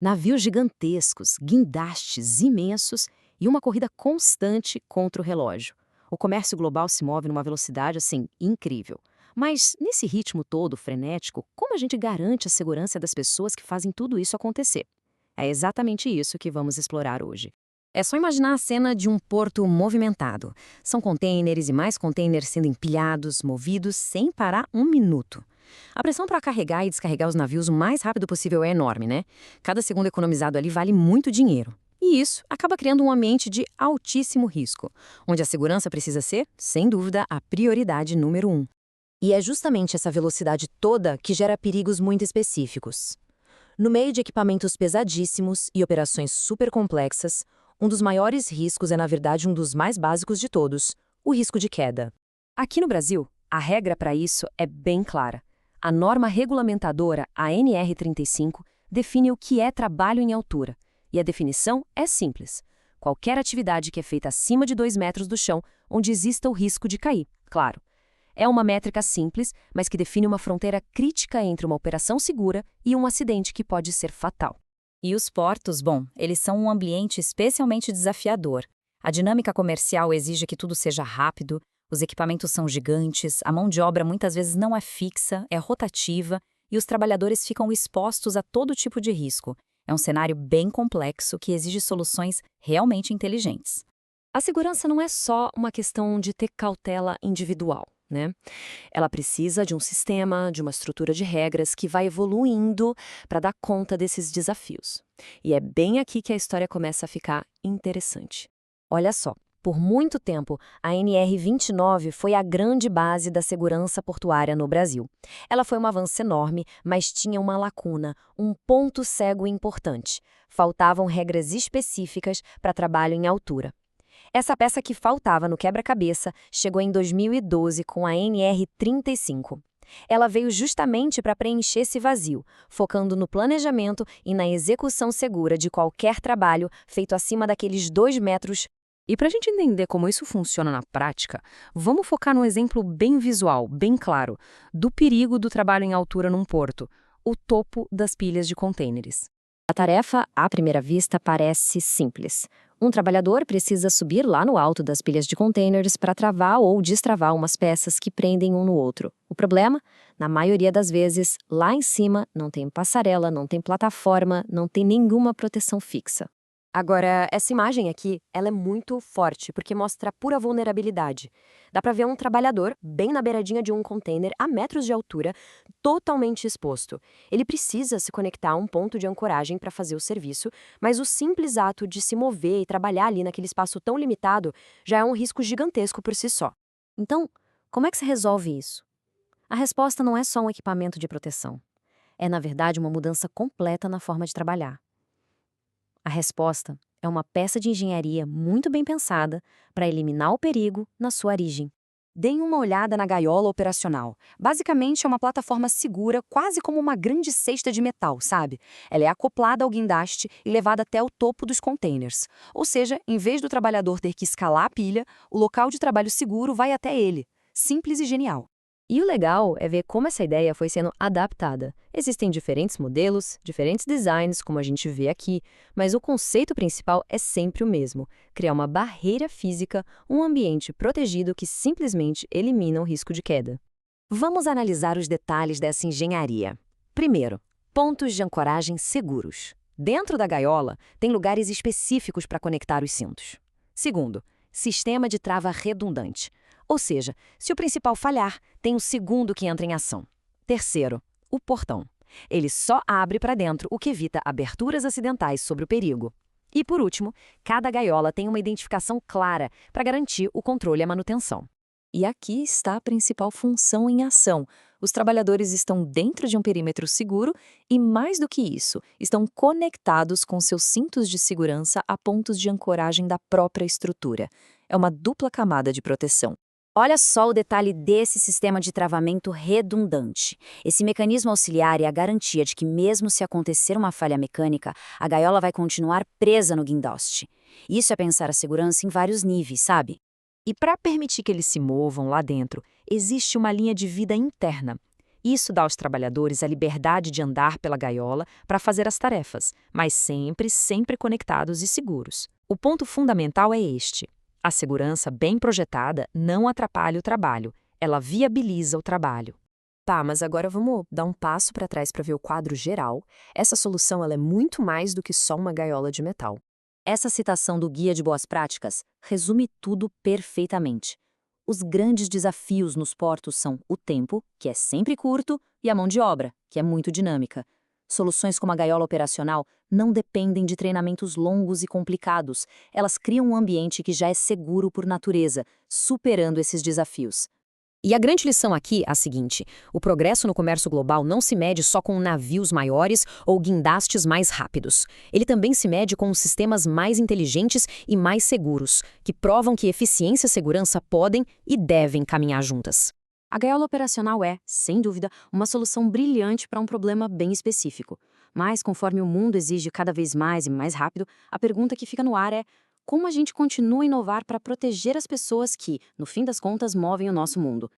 Navios gigantescos, guindastes imensos e uma corrida constante contra o relógio. O comércio global se move numa velocidade, assim, incrível. Mas, nesse ritmo todo frenético, como a gente garante a segurança das pessoas que fazem tudo isso acontecer? É exatamente isso que vamos explorar hoje. É só imaginar a cena de um porto movimentado. São contêineres e mais contêineres sendo empilhados, movidos, sem parar um minuto. A pressão para carregar e descarregar os navios o mais rápido possível é enorme, né? Cada segundo economizado ali vale muito dinheiro. E isso acaba criando um ambiente de altíssimo risco, onde a segurança precisa ser, sem dúvida, a prioridade número um. E é justamente essa velocidade toda que gera perigos muito específicos. No meio de equipamentos pesadíssimos e operações super complexas, um dos maiores riscos é, na verdade, um dos mais básicos de todos: o risco de queda. Aqui no Brasil, a regra para isso é bem clara. A norma regulamentadora, a NR35, define o que é trabalho em altura. E a definição é simples: qualquer atividade que é feita acima de 2 metros do chão, onde exista o risco de cair, claro. É uma métrica simples, mas que define uma fronteira crítica entre uma operação segura e um acidente que pode ser fatal. E os portos, bom, eles são um ambiente especialmente desafiador. A dinâmica comercial exige que tudo seja rápido, os equipamentos são gigantes, a mão de obra muitas vezes não é fixa, é rotativa, e os trabalhadores ficam expostos a todo tipo de risco. É um cenário bem complexo que exige soluções realmente inteligentes. A segurança não é só uma questão de ter cautela individual, né? Ela precisa de um sistema, de uma estrutura de regras que vai evoluindo para dar conta desses desafios. E é bem aqui que a história começa a ficar interessante. Olha só, por muito tempo, a NR29 foi a grande base da segurança portuária no Brasil. Ela foi um avanço enorme, mas tinha uma lacuna, um ponto cego importante. Faltavam regras específicas para trabalho em altura. Essa peça que faltava no quebra-cabeça chegou em 2012 com a NR35. Ela veio justamente para preencher esse vazio, focando no planejamento e na execução segura de qualquer trabalho feito acima daqueles 2 metros. E para a gente entender como isso funciona na prática, vamos focar num exemplo bem visual, bem claro, do perigo do trabalho em altura num porto: o topo das pilhas de contêineres. A tarefa, à primeira vista, parece simples. Um trabalhador precisa subir lá no alto das pilhas de contêineres para travar ou destravar umas peças que prendem um no outro. O problema? Na maioria das vezes, lá em cima não tem passarela, não tem plataforma, não tem nenhuma proteção fixa. Agora, essa imagem aqui, ela é muito forte, porque mostra pura vulnerabilidade. Dá para ver um trabalhador bem na beiradinha de um container a metros de altura, totalmente exposto. Ele precisa se conectar a um ponto de ancoragem para fazer o serviço, mas o simples ato de se mover e trabalhar ali naquele espaço tão limitado já é um risco gigantesco por si só. Então, como é que se resolve isso? A resposta não é só um equipamento de proteção. É, na verdade, uma mudança completa na forma de trabalhar. A resposta é uma peça de engenharia muito bem pensada para eliminar o perigo na sua origem. Deem uma olhada na gaiola operacional. Basicamente é uma plataforma segura, quase como uma grande cesta de metal, sabe? Ela é acoplada ao guindaste e levada até o topo dos containers. Ou seja, em vez do trabalhador ter que escalar a pilha, o local de trabalho seguro vai até ele. Simples e genial. E o legal é ver como essa ideia foi sendo adaptada. Existem diferentes modelos, diferentes designs, como a gente vê aqui, mas o conceito principal é sempre o mesmo: criar uma barreira física, um ambiente protegido que simplesmente elimina o risco de queda. Vamos analisar os detalhes dessa engenharia. Primeiro, pontos de ancoragem seguros. Dentro da gaiola, tem lugares específicos para conectar os cintos. Segundo, sistema de trava redundante. Ou seja, se o principal falhar, tem o segundo que entra em ação. Terceiro, o portão. Ele só abre para dentro, o que evita aberturas acidentais sobre o perigo. E por último, cada gaiola tem uma identificação clara para garantir o controle e a manutenção. E aqui está a principal função em ação. Os trabalhadores estão dentro de um perímetro seguro e, mais do que isso, estão conectados com seus cintos de segurança a pontos de ancoragem da própria estrutura. É uma dupla camada de proteção. Olha só o detalhe desse sistema de travamento redundante. Esse mecanismo auxiliar é a garantia de que, mesmo se acontecer uma falha mecânica, a gaiola vai continuar presa no guindaste. Isso é pensar a segurança em vários níveis, sabe? E para permitir que eles se movam lá dentro, existe uma linha de vida interna. Isso dá aos trabalhadores a liberdade de andar pela gaiola para fazer as tarefas, mas sempre conectados e seguros. O ponto fundamental é este: a segurança bem projetada não atrapalha o trabalho, ela viabiliza o trabalho. Tá, mas agora vamos dar um passo para trás para ver o quadro geral. Essa solução ela é muito mais do que só uma gaiola de metal. Essa citação do Guia de Boas Práticas resume tudo perfeitamente. Os grandes desafios nos portos são o tempo, que é sempre curto, e a mão de obra, que é muito dinâmica. Soluções como a gaiola operacional não dependem de treinamentos longos e complicados. Elas criam um ambiente que já é seguro por natureza, superando esses desafios. E a grande lição aqui é a seguinte: o progresso no comércio global não se mede só com navios maiores ou guindastes mais rápidos. Ele também se mede com sistemas mais inteligentes e mais seguros, que provam que eficiência e segurança podem e devem caminhar juntas. A gaiola operacional é, sem dúvida, uma solução brilhante para um problema bem específico. Mas, conforme o mundo exige cada vez mais e mais rápido, a pergunta que fica no ar é: como a gente continua a inovar para proteger as pessoas que, no fim das contas, movem o nosso mundo?